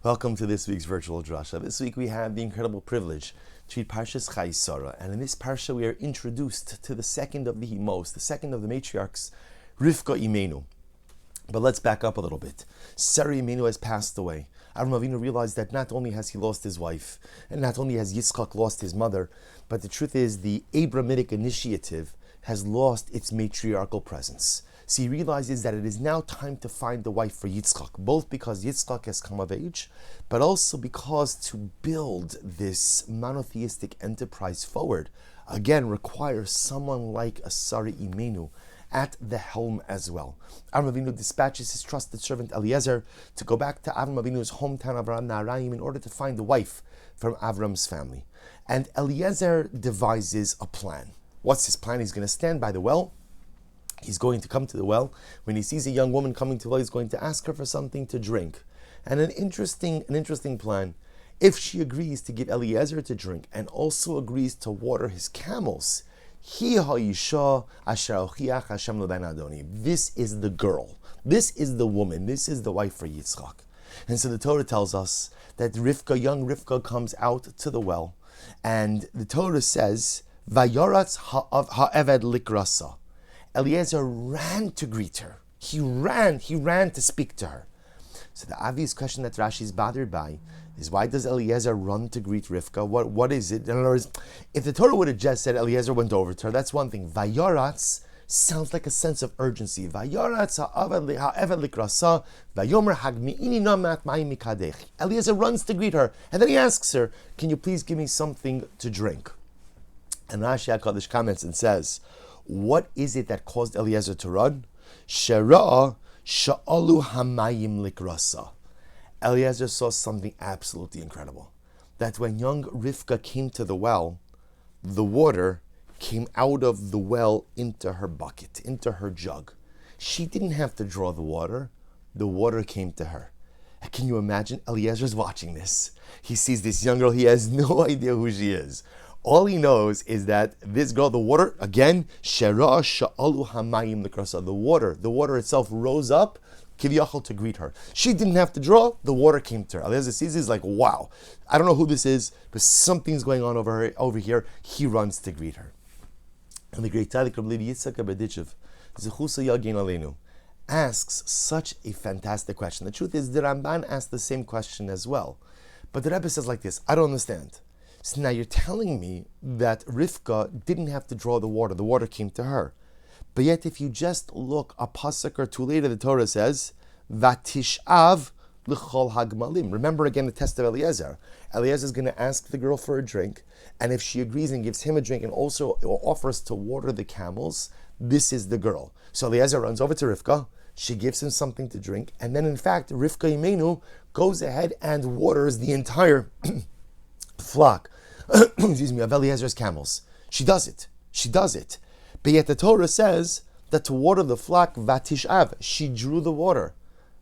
Welcome to this week's virtual Drasha. This week we have the incredible privilege to read Parshas Chayei, and in this parsha we are introduced to the second of the Himos, the second of the matriarchs, Rivka Imenu. But let's back up a little bit. Sarah Imenu has passed away. Avram Avinu realized that not only has he lost his wife, and not only has Yitzchak lost his mother, but the truth is the Abrahamic initiative has lost its matriarchal presence. So he realizes that it is now time to find a wife for Yitzchak, both because Yitzchak has come of age, but also because to build this monotheistic enterprise forward, again, requires someone like a Sarah Imenu at the helm as well. Avram Avinu dispatches his trusted servant Eliezer to go back to Avram Avinu's hometown of Naharaim in order to find a wife from Avram's family. And Eliezer devises a plan. What's his plan? He's going to stand by the well. He's going to come to the well. When he sees a young woman coming to the well, he's going to ask her for something to drink. And an interesting plan. If she agrees to give Eliezer to drink and also agrees to water his camels, this is the girl. This is the woman. This is the wife for Yitzchak. And so the Torah tells us that young Rivka comes out to the well, and the Torah says, Vayoratz ha'eved likrasa. Eliezer ran to greet her. He ran to speak to her. So the obvious question that Rashi is bothered by is, why does Eliezer run to greet Rivka? What is it? In other words, if the Torah would have just said Eliezer went over to her, that's one thing. Vayoratz sounds like a sense of urgency. Vayoratz ha'eved likrasa, vayomer hagmi'ini namat ma'im mikadech. Eliezer runs to greet her, and then he asks her, can you please give me something to drink? And Rashi HaKadosh comments and says, what is it that caused Eliezer to run? Shera'a sha'alu hamayim likrasa. Eliezer saw something absolutely incredible. That when young Rivka came to the well, the water came out of the well into her bucket, into her jug. She didn't have to draw the water came to her. Can you imagine? Eliezer's watching this. He sees this young girl, he has no idea who she is. All he knows is that this girl, the water, again, Shera Sha'alu Hamayim Likrasa, the water itself rose up, Kiviyachal, to greet her. She didn't have to draw, the water came to her. Eliezer sees this like, wow, I don't know who this is, but something's going on over here. He runs to greet her. And the great tzaddik Rabbi Yitzchak Berdichev, Zechusa Yagin Aleinu, asks such a fantastic question. The truth is, the Ramban asked the same question as well. But the Rebbe says like this, I don't understand. So now you're telling me that Rivka didn't have to draw the water came to her. But yet if you just look a pasuk or two later, the Torah says, Vatishav l'chol hagmalim. Remember again the test of Eliezer. Eliezer is going to ask the girl for a drink, and if she agrees and gives him a drink and also offers to water the camels, this is the girl. So Eliezer runs over to Rivka, she gives him something to drink, and then in fact Rivka Imenu goes ahead and waters the entire flock, of Eliezer's camels. She does it. But yet the Torah says that to water the flock, Vatishav, she drew the water.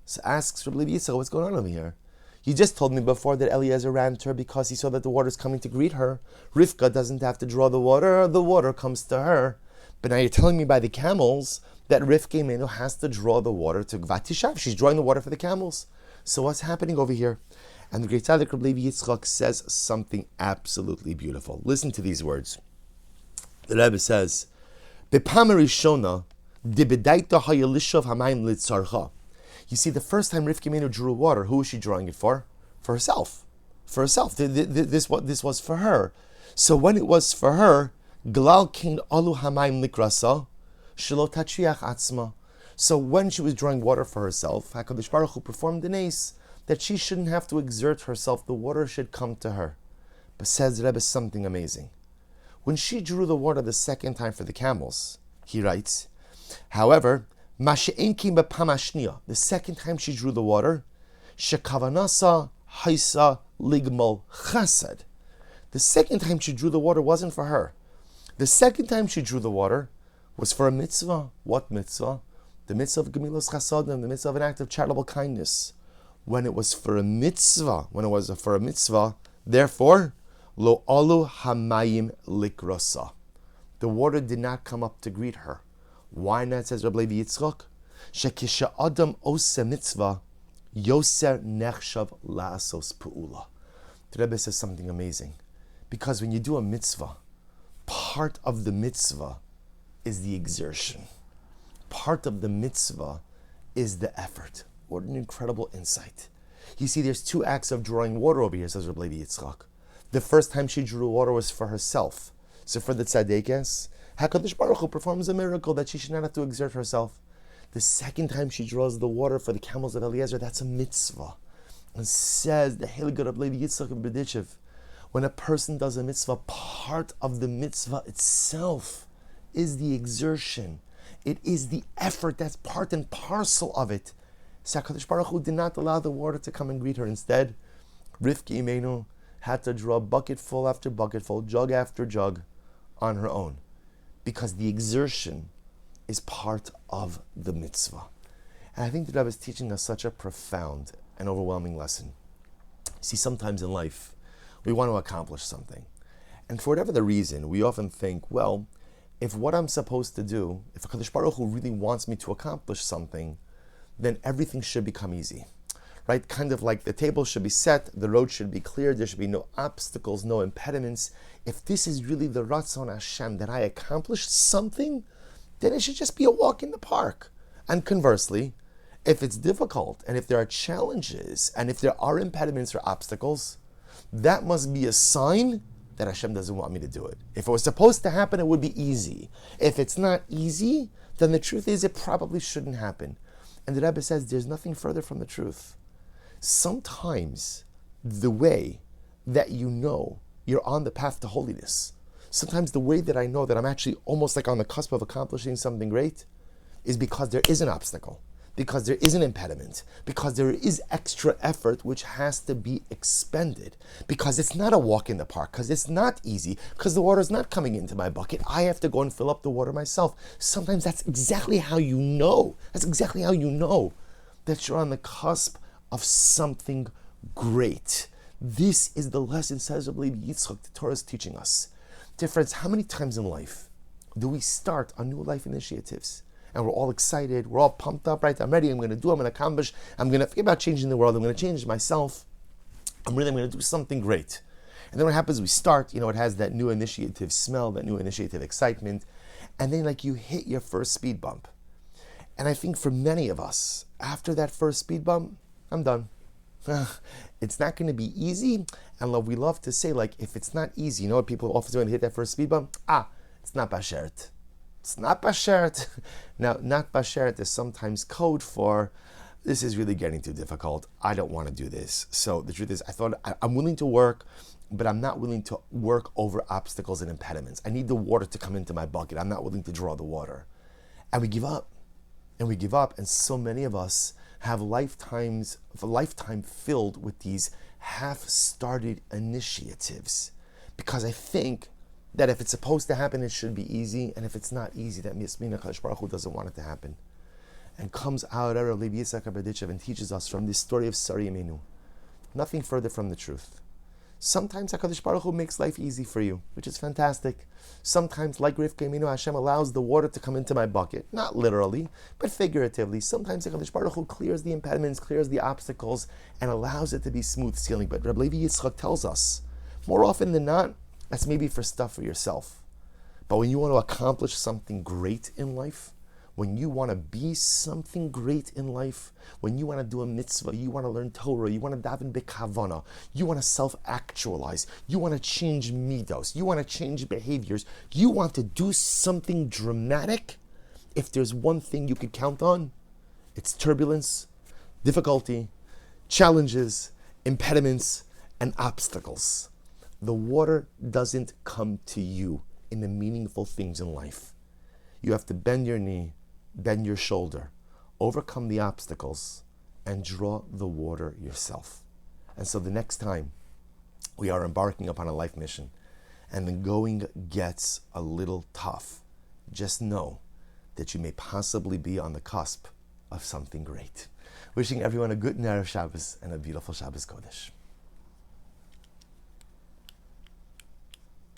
So asks Rabbi Yitzchak, what's going on over here? You just told me before that Eliezer ran to her because he saw that the water is coming to greet her. Rivka doesn't have to draw the water comes to her. But now you're telling me by the camels that Rivka Imenu has to draw the water to Vatishav. She's drawing the water for the camels. So what's happening over here? And the great tzaddik Rabbi Yitzchak says something absolutely beautiful. Listen to these words. The Rebbe says, "Bepam rishona debedaita hayelishav hamayim litzarcha." You see, the first time Rivka Imenu drew water, who was she drawing it for? For herself. For herself. This was for her. So when it was for her, glal kin alu hamayim likrasa shelo tachiach atzma. So when she was drawing water for herself, HaKadosh Baruch Hu performed the nes that she shouldn't have to exert herself, the water should come to her. But says Rebbe something amazing. When she drew the water the second time for the camels, he writes, however, the second time she drew the water, shekavanasa haisa ligmal chesed. The second time she drew the water wasn't for her. The second time she drew the water was for a mitzvah. What mitzvah? The mitzvah of gemilos chasadim, the mitzvah of an act of charitable kindness. When it was for a mitzvah, therefore, lo alu hamayim likrasa. The water did not come up to greet her. Why not, says Rabbi Yitzchak? Shekisha adam ose mitzvah, Yoser nechshav la'asos pu'ula. The Rebbe says something amazing. Because when you do a mitzvah, part of the mitzvah is the exertion. Part of the mitzvah is the effort. What an incredible insight. You see, there's two acts of drawing water over here, says Rabbi Levi Yitzchak. The first time she drew water was for herself. So for the tzaddikas, HaKadosh Baruch Hu performs a miracle that she should not have to exert herself. The second time she draws the water for the camels of Eliezer, that's a mitzvah. And says the Heilige Rabbi Levi Yitzchak in Berditchev, when a person does a mitzvah, part of the mitzvah itself is the exertion. It is the effort that's part and parcel of it. So HaKadosh Baruch Hu did not allow the water to come and greet her. Instead, Rivka Imenu had to draw bucketful after bucketful, jug after jug on her own. Because the exertion is part of the mitzvah. And I think the Rebbe is teaching us such a profound and overwhelming lesson. See, sometimes in life, we want to accomplish something. And for whatever the reason, we often think, well, if what I'm supposed to do, if HaKadosh Baruch Hu really wants me to accomplish something, then everything should become easy. Right? Kind of like the table should be set, the road should be clear, there should be no obstacles, no impediments. If this is really the Ratzon Hashem, that I accomplish something, then it should just be a walk in the park. And conversely, if it's difficult, and if there are challenges, and if there are impediments or obstacles, that must be a sign that Hashem doesn't want me to do it. If it was supposed to happen, it would be easy. If it's not easy, then the truth is it probably shouldn't happen. And the Rebbe says there's nothing further from the truth. Sometimes the way that you know you're on the path to holiness, sometimes the way that I know that I'm actually almost like on the cusp of accomplishing something great, is because there is an obstacle, because there is an impediment, because there is extra effort which has to be expended, because it's not a walk in the park, because it's not easy, because the water's not coming into my bucket. I have to go and fill up the water myself. Sometimes that's exactly how you know. That's exactly how you know that you're on the cusp of something great. This is the lesson, says Rabbi Yitzchak, the Torah is teaching us. Dear friends, how many times in life do we start on new life initiatives? And we're all excited, we're all pumped up, right? I'm ready, I'm going to do, I'm going to accomplish, I'm going to forget about changing the world, I'm going to change myself. I'm going to do something great. And then what happens, we start, it has that new initiative smell, that new initiative excitement, and then like you hit your first speed bump. And I think for many of us, after that first speed bump, I'm done. It's not going to be easy, and we love to say, like, if it's not easy, you know what people often do when they hit that first speed bump? It's not bashert. It's not bashert. Now, not bashert is sometimes code for, this is really getting too difficult. I don't want to do this. So the truth is, I'm willing to work, but I'm not willing to work over obstacles and impediments. I need the water to come into my bucket. I'm not willing to draw the water. And we give up. And so many of us have a lifetime filled with these half-started initiatives. Because I think that if it's supposed to happen, it should be easy, and if it's not easy, that means HaKadosh Baruch Hu doesn't want it to happen. And comes out of Levi Yitzchak Berditchev and teaches us from this story of Sari Imenu. Nothing further from the truth. Sometimes HaKadosh Baruch Hu makes life easy for you, which is fantastic. Sometimes, like Rivka Imenu, Hashem allows the water to come into my bucket. Not literally, but figuratively. Sometimes HaKadosh Baruch Hu clears the impediments, clears the obstacles, and allows it to be smooth sailing. But Rabbi Levi Yitzchak tells us, more often than not, that's maybe for stuff for yourself. But when you want to accomplish something great in life, when you want to be something great in life, when you want to do a mitzvah, you want to learn Torah, you want to daven b'kavana, you want to self-actualize, you want to change midos, you want to change behaviors, you want to do something dramatic, if there's one thing you could count on, it's turbulence, difficulty, challenges, impediments, and obstacles. The water doesn't come to you in the meaningful things in life. You have to bend your knee, bend your shoulder, overcome the obstacles, and draw the water yourself. And so the next time we are embarking upon a life mission and the going gets a little tough, just know that you may possibly be on the cusp of something great. Wishing everyone a good Erev Shabbos and a beautiful Shabbos Kodesh.